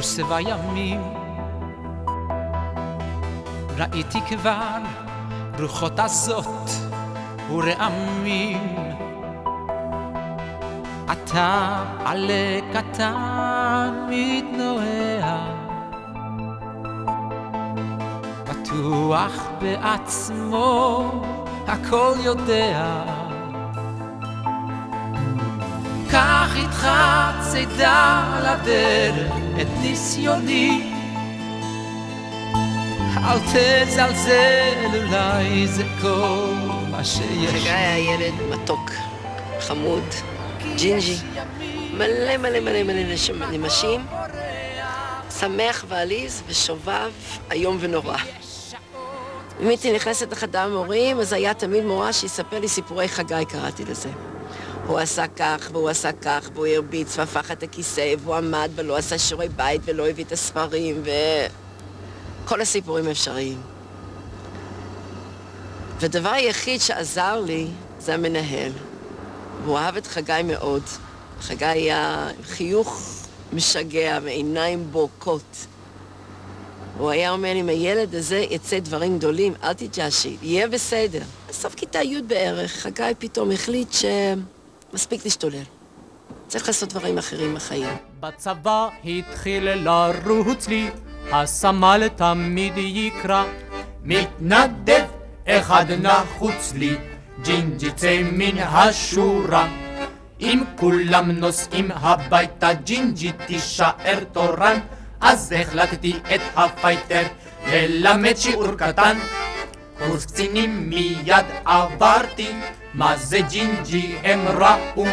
ושבע ימים ראיתי כבר רוחות עזות ורעמים אתה עלה קטן מתנועע בטוח בעצמו הכל יודע קח איתך צידה לדרך את ניסיוני אל תזלזל אולי זה כל מה שיש חגי היה ילד מתוק, חמוד, ג'ינג'י, מלא מלא מלא מלא נמשים, שמח ועליז ושובב איום ונורא. אם הייתי נכנסת לחדר מורים, אז היה תמיד מורה שיספר לי סיפורי חגי, קראתי לזה. הוא עשה כך והוא עשה כך, והוא הרביץ והפך את הכיסא, והוא עמד ולא עשה שיעורי בית ולא הביא את הספרים, כל הסיפורים אפשריים. והדבר היחיד שעזר לי זה המנהל. והוא אהב את חגי מאוד. חגי היה חיוך משגע ועיניים בורקות. הוא היה אומר, אם הילד הזה יצא דברים גדולים, אל תתייאשי, יהיה בסדר. בסוף כיתה י' בערך, חגי פתאום החליט שמספיק להשתולל. צריך לעשות דברים אחרים בחיים. בצבא התחיל לרוץ לי, הסמל תמיד יקרא, מתנדב אחד נחוץ לי, ג'ינג'י צא מן השורה. אם כולם נוסעים הביתה, ג'ינג'י תישאר תורן, אז החלטתי את הפייטר ללמד שיעור קטן. קורס קצינים מיד עברתי, מה זה ג'ינג'י הם ראו,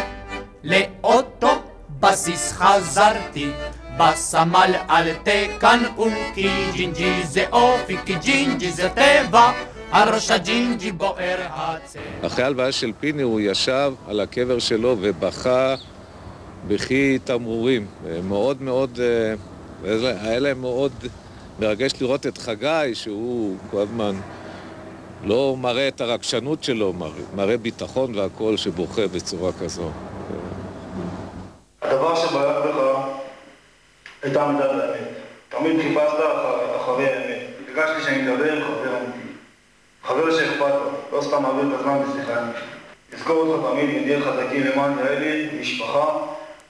לאותו בסיס חזרתי, בסמל אל תקנאו, כי ג'ינג'י זה אופי, כי ג'ינג'י זה טבע, על ראש הג'ינג'י בוער הצבע. אחרי ההלוויה של פיני הוא ישב על הקבר שלו ובכה בכי תמרורים. מאוד מאוד, היה להם מאוד מרגש לראות את חגי, שהוא כל הזמן לא מראה את הרגשנות שלו, מראה ביטחון והכל, שבוכה בצורה כזו. הדבר שבלט בך הייתה מידת האמת. תמיד חיפשת אחרי האמת. הרגשתי שאני מדבר חבר אמיתי. חבר שאכפת לו, לא סתם מעביר את הזמן בשיחה אמיתית. תזכור אותך תמיד מדיח חזקים למען ילד, משפחה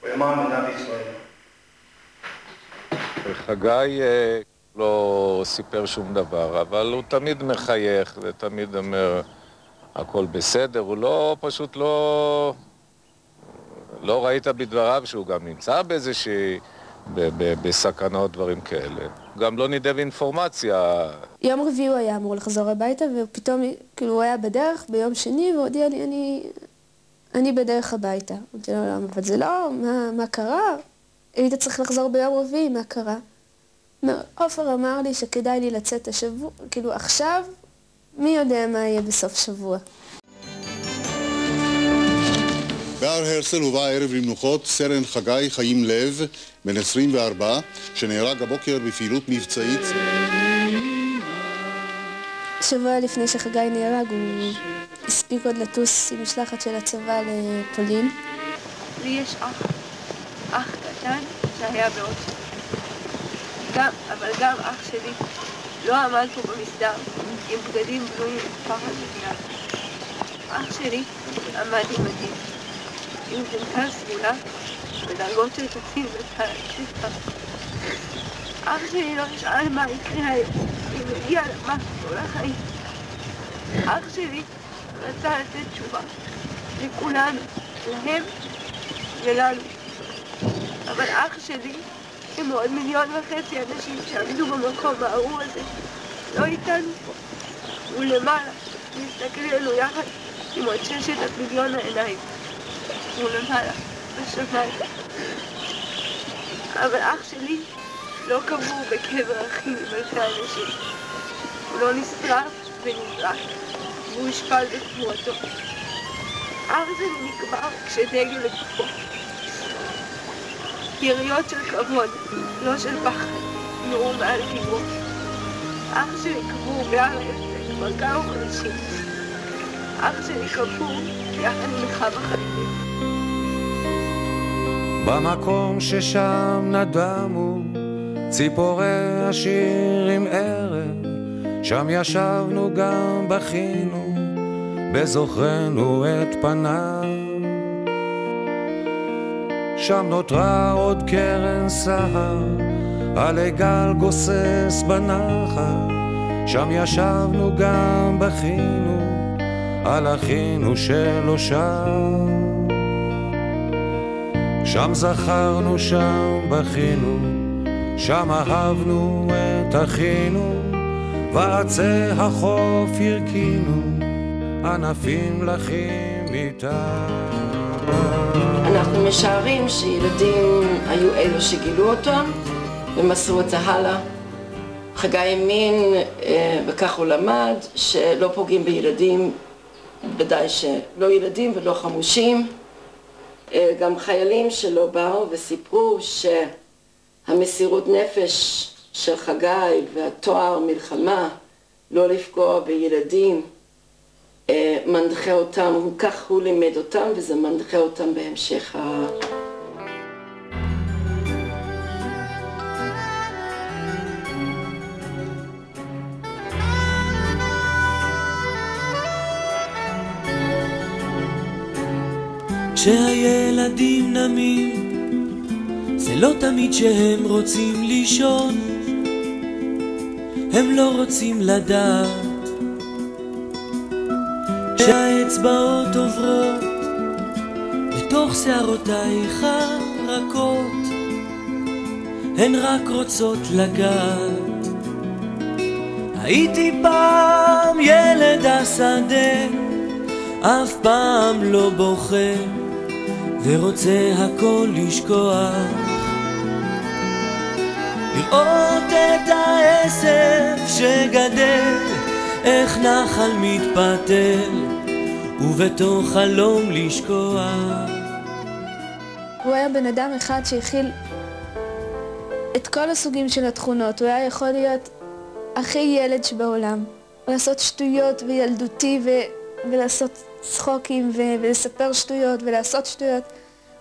ולמען מדינת ישראל. חגי לא סיפר שום דבר, אבל הוא תמיד מחייך ותמיד אומר הכל בסדר. הוא לא, פשוט לא ראית בדבריו שהוא גם נמצא באיזושהי, בסכנות, דברים כאלה. גם לא נידב אינפורמציה. יום רביעי הוא היה אמור לחזור הביתה, ופתאום כאילו הוא היה בדרך ביום שני, והודיע לי, אני בדרך הביתה. אמרתי לו, אבל זה לא, מה קרה? היית צריך לחזור ביום רביעי, מה קרה? עופר אמר לי שכדאי לי לצאת השבוע, כאילו עכשיו, מי יודע מה יהיה בסוף שבוע. בהר הרצל הובא הערב למנוחות סרן חגי חיים לב, בן 24, שנהרג הבוקר בפעילות מבצעית. שבוע לפני שחגי נהרג, הוא הספיק עוד לטוס עם משלחת של הצבא לפולין. לי יש אח קטן שהיה באוטו. אבל גם אח שלי לא עמד פה במסדר עם בגדים בלויים פחד מדינה. אח שלי עמד עם מדים, עם זמקה סגולה בדרגות של קצין וצריכה. אח שלי לא נשאל מה יקרה היום, אם הגיע למה כל החיים. אח שלי רצה לתת תשובה לכולנו, להם ולנו. אבל אח שלי, כמו עוד 1.5 מיליון אנשים שעמדו במקום הארור הזה, לא איתנו פה. הוא למעלה, מסתכל עלינו יחד עם עוד 6 מיליון העיניים. הוא למעלה, בשמיים. אבל אח שלי לא קבור בקבר אחים עם אלפי אנשים. הוא לא נשרף ונזרק, והוא השפל בקבורתו. אח שלי נקבר כשדגל לגופו. יריות של כבוד, לא של פחד, נורו מעל קיבו. אח שלי קבור בהר הרצל כבר כמה חודשים. אח שלי קבור יחד עם אחיו החיילים. במקום ששם נדמו ציפורי השיר עם ערב, שם ישבנו גם בכינו, בזוכרנו את פניו. שם נותרה עוד קרן סהר, עלי גל גוסס בנחל, שם ישבנו גם בכינו, על אחינו שלא שב. שם זכרנו, שם בכינו, שם אהבנו את אחינו, ועצי החוף הרקינו, ענפים לחים איתה. אנחנו משערים שילדים היו אלו שגילו אותם ומסרו את זה הלאה. חגי האמין, וכך הוא למד, שלא פוגעים בילדים, ודאי שלא ילדים ולא חמושים. גם חיילים שלא באו וסיפרו שהמסירות נפש של חגי והתואר מלחמה לא לפגוע בילדים מנחה אותם, כך הוא לימד אותם וזה מנחה אותם בהמשך כשהילדים נמים זה לא תמיד שהם רוצים לישון, הם לא רוצים לדעת. כשהאצבעות עוברות בתוך שערותייך הרכות, הן רק רוצות לגעת. הייתי פעם ילד השדה, אף פעם לא בוכה ורוצה הכל לשכוח, לראות את העשב שגדל, איך נחל מתפתל, ובתוך חלום לשכוח. הוא היה בן אדם אחד שהכיל את כל הסוגים של התכונות. הוא היה יכול להיות הכי ילד שבעולם, לעשות שטויות וילדותי ולעשות צחוקים ולספר שטויות ולעשות שטויות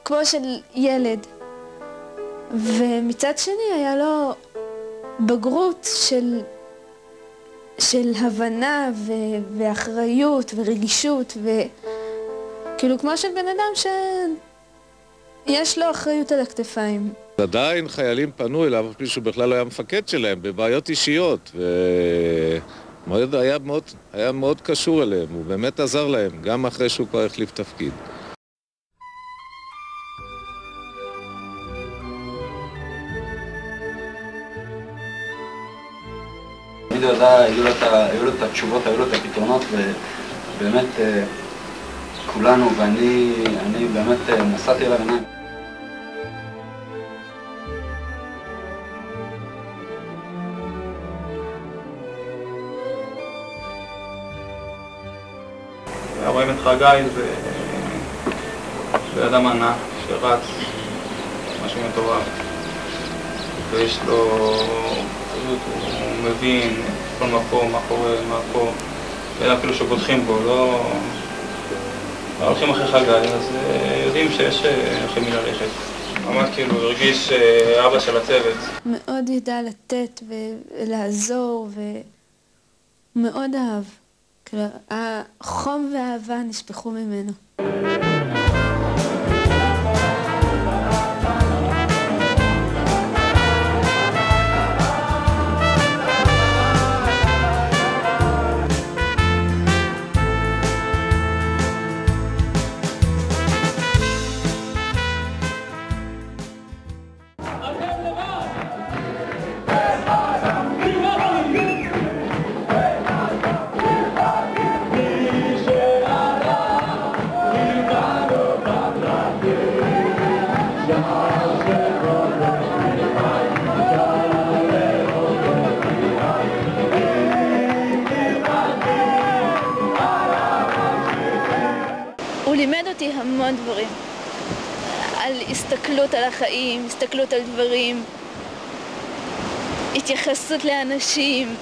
כמו של ילד. ומצד שני היה לו בגרות של הבנה ואחריות ורגישות, וכאילו כמו של בן אדם שיש לו אחריות על הכתפיים. עדיין חיילים פנו אליו, אפילו שהוא בכלל לא היה מפקד שלהם, בבעיות אישיות, היה מאוד קשור אליהם, הוא באמת עזר להם, גם אחרי שהוא כבר החליף תפקיד. תמיד הוא ידע, היו לו את התשובות, היו לו את הפתרונות, ובאמת כולנו, ואני באמת נסעתי אליו עיניים. רואים את חגי, זה אדם ענק שרץ, משהו מטורף. ויש לו, הוא מבין כל מקום, מה קורה, מה פה. ואין אפילו שבוטחים בו, לא הולכים אחרי חגי, אז יודעים שיש אחרי מי ללכת. ממש כאילו הרגיש אבא של הצוות. מאוד ידע לתת ולעזור, ומאוד אהב. החום והאהבה נשפכו ממנו. הוא לימד אותי המון דברים, על הסתכלות על החיים, הסתכלות על דברים, התייחסות לאנשים.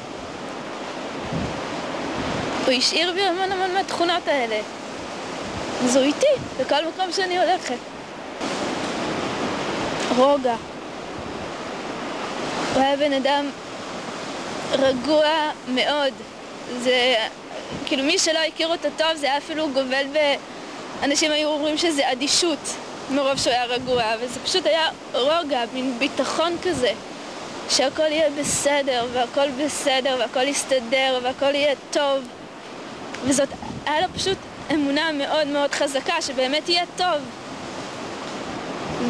הוא השאיר בי המון המון מהתכונות האלה. אז הוא איתי, בכל מקום שאני הולכת. רוגע. הוא היה בן אדם רגוע מאוד. זה, כאילו מי שלא הכיר אותו טוב, זה היה אפילו גובל אנשים היו אומרים שזה אדישות מרוב שהוא היה רגוע, וזה פשוט היה רוגע, מין ביטחון כזה, שהכל יהיה בסדר, והכל בסדר, והכל יסתדר, והכל יהיה טוב. וזאת, היה לו פשוט אמונה מאוד מאוד חזקה שבאמת יהיה טוב.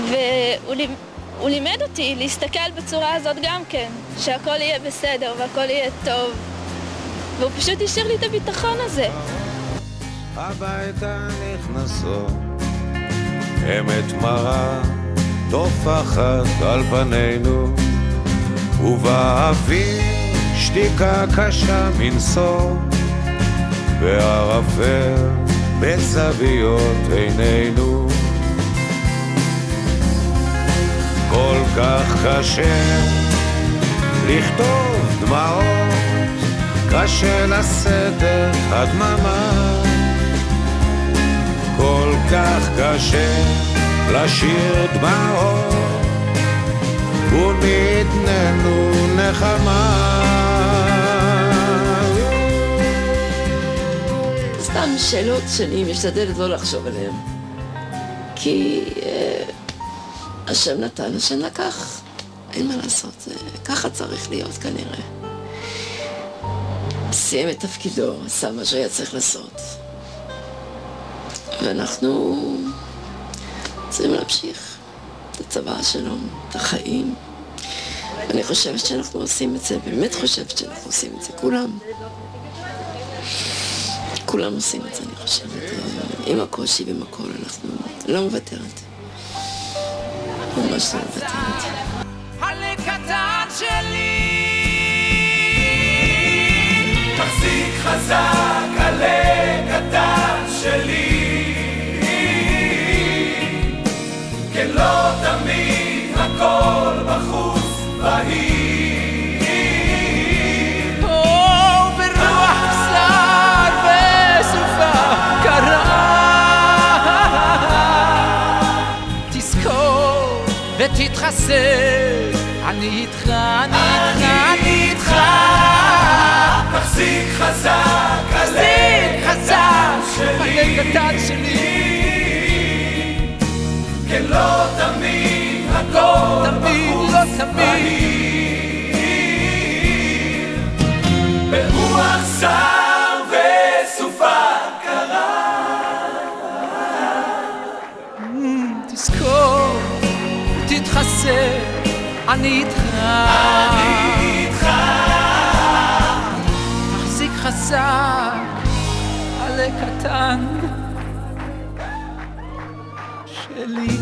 והוא לימד אותי להסתכל בצורה הזאת גם כן, שהכל יהיה בסדר והכל יהיה טוב. והוא פשוט השאיר לי את הביטחון הזה. הביתה נכנסות, אמת מרה טופחת על פנינו, ובאוויר שתיקה קשה מנשוא, בערפל בזוויות עינינו. כל כך קשה לכתוב דמעות, קשה לשאת את הדממה. כל כך קשה לשיר דמעות, וניתננו נחמה. סתם שאלות שאני משתדלת לא לחשוב עליהן, כי השם נתן, השם לקח, אין מה לעשות, ככה צריך להיות כנראה. סיים את תפקידו, עשה מה שהיה צריך לעשות. ואנחנו צריכים להמשיך את הצבא שלו, את החיים. אני חושבת שאנחנו עושים את זה, באמת חושבת שאנחנו עושים את זה, כולם עושים את זה, אני חושבת. עם הקושי ועם הכל, אנחנו לא מוותרת. ממש לא מוותרת. הלב קטן שלי תחזיק חזק הלב קטן שלי, כן לא תמיד הכל בחוץ בהיר, ברוח בשר וסופה קרה, תזכור ותתחסר, אני איתך, אני איתך. תחזיק חזק הלב קטן שלי, כן לא תמיד הכל בחוץ בהיר, ברוח שר וסופה קרה. תזכור, תתחסר, אני איתך. תחזיק חזק, עלה קטן שלי.